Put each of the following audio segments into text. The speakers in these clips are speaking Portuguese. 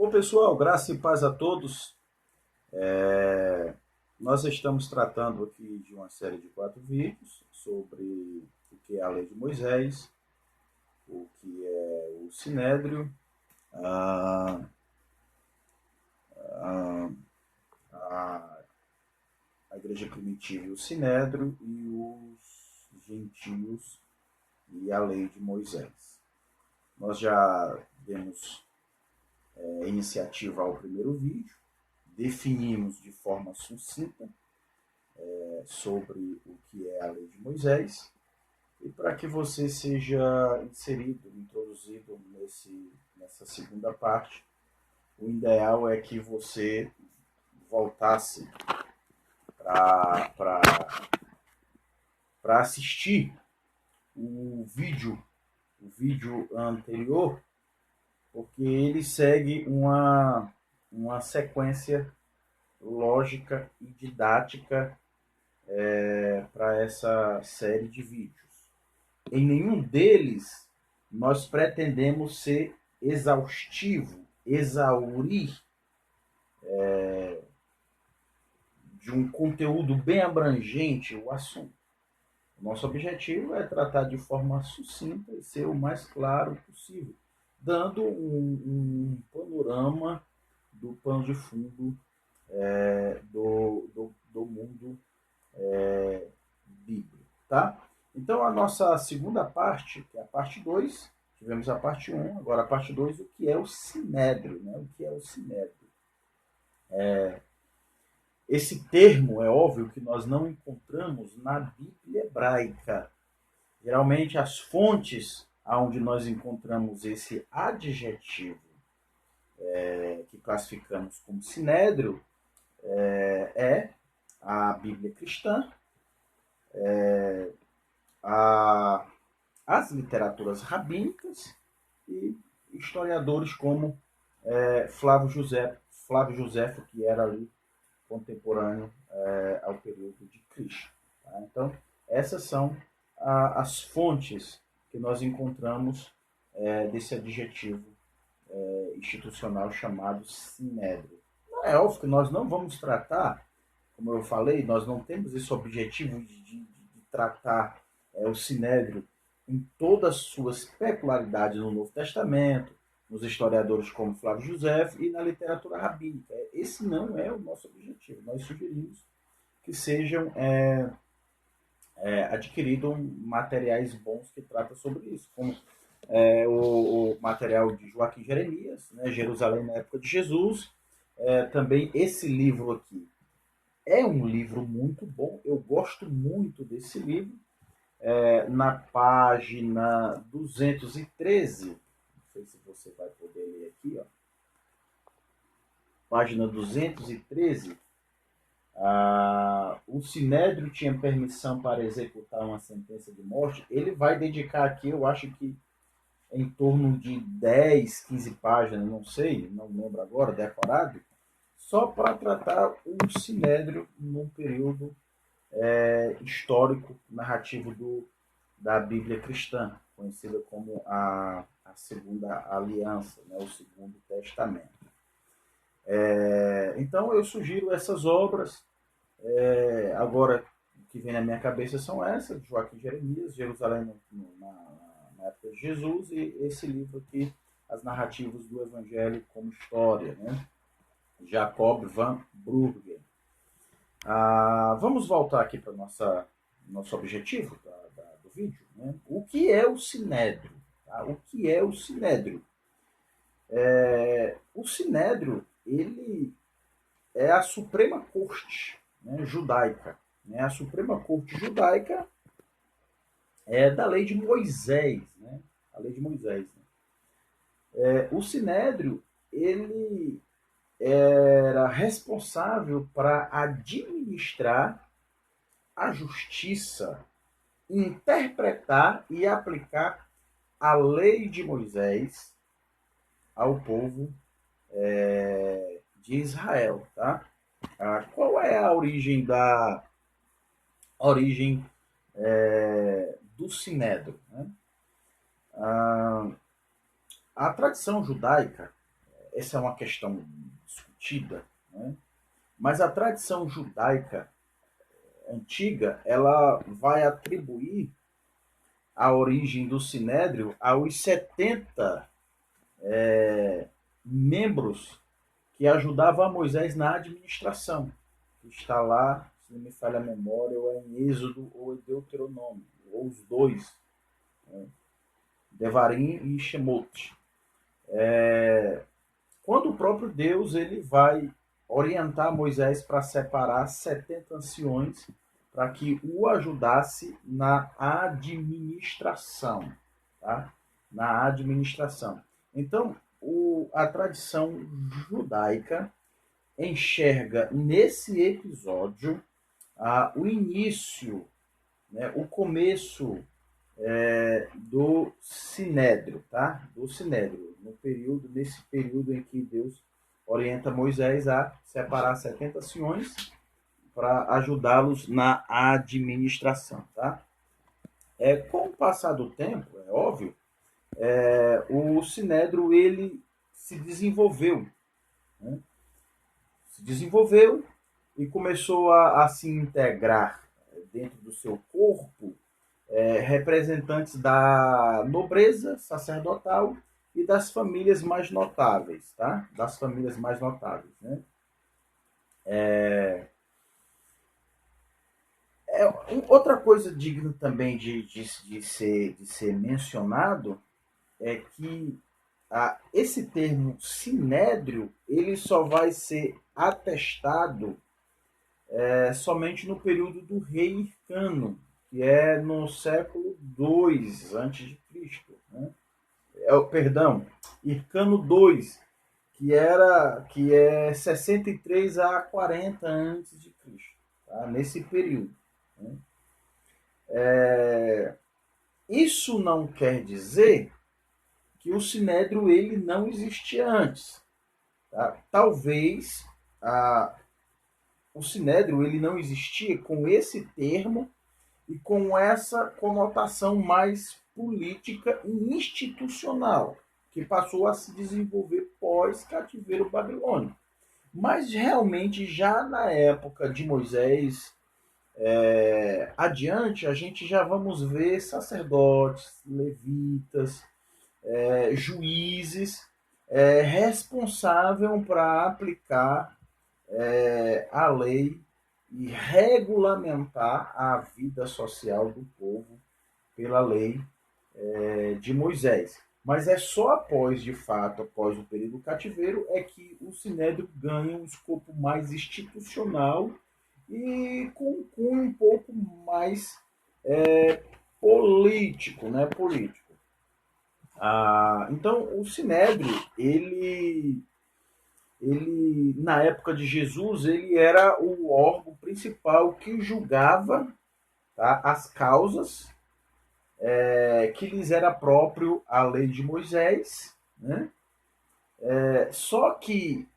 Bom, pessoal, graça e paz a todos. Nós estamos tratando aqui de uma série de 4 vídeos sobre o que é a lei de Moisés, o que é o Sinédrio, a, a, a, a Igreja Primitiva e o Sinédrio e os gentios e a lei de Moisés. Nós já demos iniciativa ao primeiro vídeo, definimos de forma sucinta sobre o que é a lei de Moisés, e para que você seja inserido, introduzido nessa segunda parte, o ideal é que você voltasse para assistir o vídeo anterior, porque ele segue uma sequência lógica e didática para essa série de vídeos. Em nenhum deles nós pretendemos ser exaustivo, exaurir de um conteúdo bem abrangente o assunto. O nosso objetivo é tratar de forma sucinta e ser o mais claro possível, dando um panorama do pano de fundo do mundo bíblico. Tá? Então, a nossa segunda parte, que é a parte 2, tivemos a parte 1, agora a parte 2, o que é o Sinédrio. Né? O que é o Sinédrio? Esse termo, é óbvio que nós não encontramos na Bíblia hebraica. Geralmente, as fontes onde nós encontramos esse adjetivo que classificamos como Sinédrio é a Bíblia cristã, as literaturas rabínicas e historiadores como Flávio Josefo, que era ali contemporâneo ao período de Cristo. Tá? Então, essas são as fontes que nós encontramos desse adjetivo institucional chamado Sinédrio. É óbvio que nós não vamos tratar, como eu falei, nós não temos esse objetivo de tratar o Sinédrio em todas as suas peculiaridades no Novo Testamento, nos historiadores como Flávio José e na literatura rabínica. Esse não é o nosso objetivo. Nós sugerimos que sejam adquiridos materiais bons que tratam sobre isso, como o material de Joaquim Jeremias, né, Jerusalém na época de Jesus. Também esse livro aqui é um livro muito bom, eu gosto muito desse livro. Na página 213, não sei se você vai poder ler aqui, ó. Página 213, o Sinédrio tinha permissão para executar uma sentença de morte. Ele vai dedicar aqui, eu acho que em torno de 10, 15 páginas, não sei, não lembro agora, decorado, só para tratar o Sinédrio num período histórico, narrativo da Bíblia cristã, conhecida como a Segunda Aliança, né, o Segundo Testamento. Então eu sugiro essas obras. Agora, o que vem na minha cabeça são essas, de Joaquim Jeremias, Jerusalém na época de Jesus, e esse livro aqui, As Narrativas do Evangelho como História, né? Jacob van Bruggen. Vamos voltar aqui para o nosso objetivo do vídeo. Né? O que é o Sinédrio? Tá? O que é o Sinédrio? O Sinédrio, ele é a Suprema Corte, né, judaica. Né? A Suprema Corte judaica é da lei de Moisés. Né? A lei de Moisés. Né? O Sinédrio, ele era responsável para administrar a justiça, interpretar e aplicar a lei de Moisés ao povo de Israel. Tá? Qual é a origem do Sinédrio? Né? A tradição judaica essa é uma questão discutida, né? Mas a tradição judaica antiga, ela vai atribuir a origem do Sinédrio aos 70 membros que ajudavam a Moisés na administração. Está lá, se não me falha a memória, ou é em Êxodo ou em Deuteronômio, ou os dois, né? Devarim e Shemot. Quando o próprio Deus ele vai orientar Moisés para separar 70 anciões para que o ajudasse na administração, tá? Na administração. Então, a tradição judaica enxerga nesse episódio o início, né, o começo do Sinédrio, tá? Do Sinédrio, nesse período em que Deus orienta Moisés a separar 70 anciões para ajudá-los na administração, tá? Com o passar do tempo, é óbvio, o Sinédrio ele se desenvolveu, né? Se desenvolveu e começou a se integrar dentro do seu corpo representantes da nobreza sacerdotal e das famílias mais notáveis, tá? Das famílias mais notáveis, né? Outra coisa digna também de ser mencionado é que esse termo sinédrio ele só vai ser atestado somente no período do rei Hircano, que é no século II a.C., né? Perdão, Hircano II, que é 63 a 40 a.C., tá? Nesse período, né? Isso não quer dizer que o sinédrio ele não existia antes, tá? Talvez o sinédrio ele não existia com esse termo e com essa conotação mais política e institucional, que passou a se desenvolver pós-cativeiro babilônico. Mas realmente, já na época de Moisés adiante, a gente já vamos ver sacerdotes, levitas, juízes responsáveis para aplicar a lei e regulamentar a vida social do povo pela lei de Moisés. Mas é só após, de fato, após o período do cativeiro, é que o sinédrio ganha um escopo mais institucional e com um cunho um pouco mais político, né? Político. Então, o sinédrio, ele na época de Jesus, ele era o órgão principal que julgava, tá, as causas que lhes era próprio a lei de Moisés, né? Só que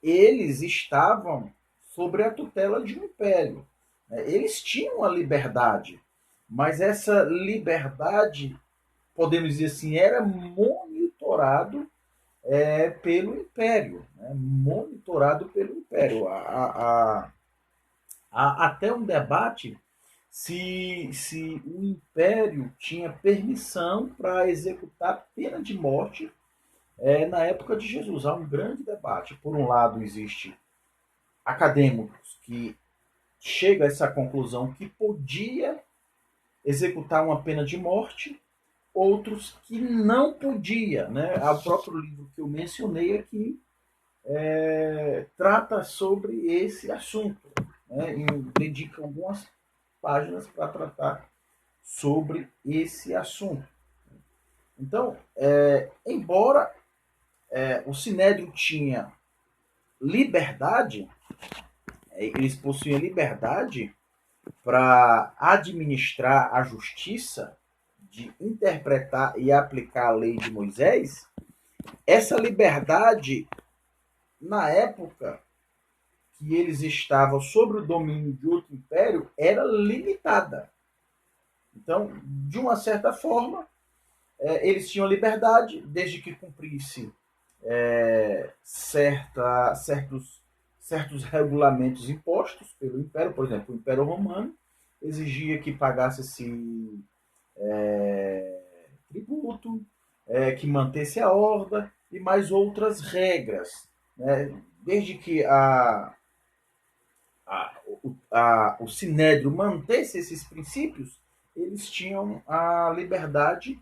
eles estavam sobre a tutela de um império, né? Eles tinham a liberdade, mas essa liberdade, podemos dizer assim, era monitorado pelo império, né? Monitorado pelo império. Há até um debate se o império tinha permissão para executar pena de morte na época de Jesus. Há um grande debate. Por um lado, existe acadêmicos que chegam a essa conclusão que podia executar uma pena de morte, outros que não podia, né? O próprio livro que eu mencionei aqui trata sobre esse assunto, né? E dedica algumas páginas para tratar sobre esse assunto. Então, embora o sinédrio tinha liberdade, eles possuíam liberdade para administrar a justiça, de interpretar e aplicar a lei de Moisés, essa liberdade, na época que eles estavam sob o domínio de outro império, era limitada. Então, de uma certa forma, eles tinham liberdade, desde que cumprisse certos regulamentos impostos pelo Império. Por exemplo, o Império Romano exigia que pagasse-se tributo, que mantesse a horda e mais outras regras, né? Desde que o Sinédrio mantesse esses princípios, eles tinham a liberdade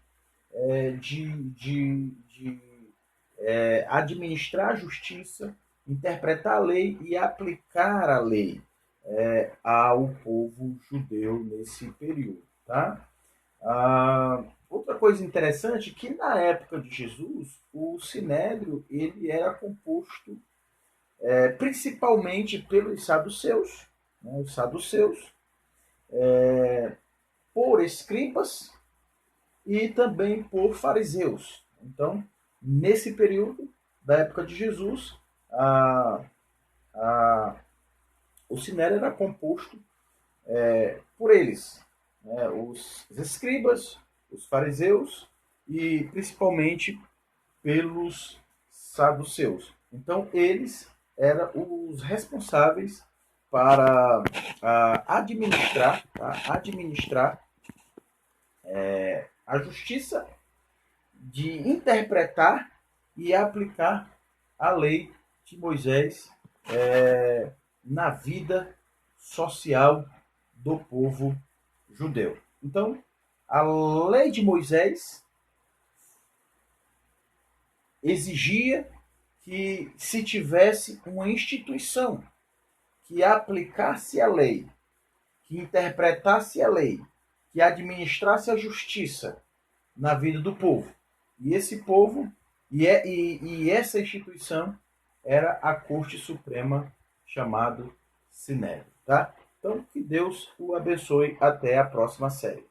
de administrar a justiça, interpretar a lei e aplicar a lei ao povo judeu nesse período. Tá? Outra coisa interessante é que na época de Jesus, o Sinédrio ele era composto principalmente pelos saduceus, né, os saduceus, por escribas e também por fariseus. Então, nesse período da época de Jesus, a, a, o Sinédrio era composto por eles, né, os escribas, os fariseus e principalmente pelos saduceus. Então, eles eram os responsáveis para administrar a justiça, de interpretar e aplicar a lei de Moisés na vida social do povo judeu. Então, a lei de Moisés exigia que se tivesse uma instituição que aplicasse a lei, que interpretasse a lei, que administrasse a justiça na vida do povo. E esse povo, e essa instituição era a Corte Suprema, chamado Sinédrio. Tá? Então, que Deus o abençoe. Até a próxima série.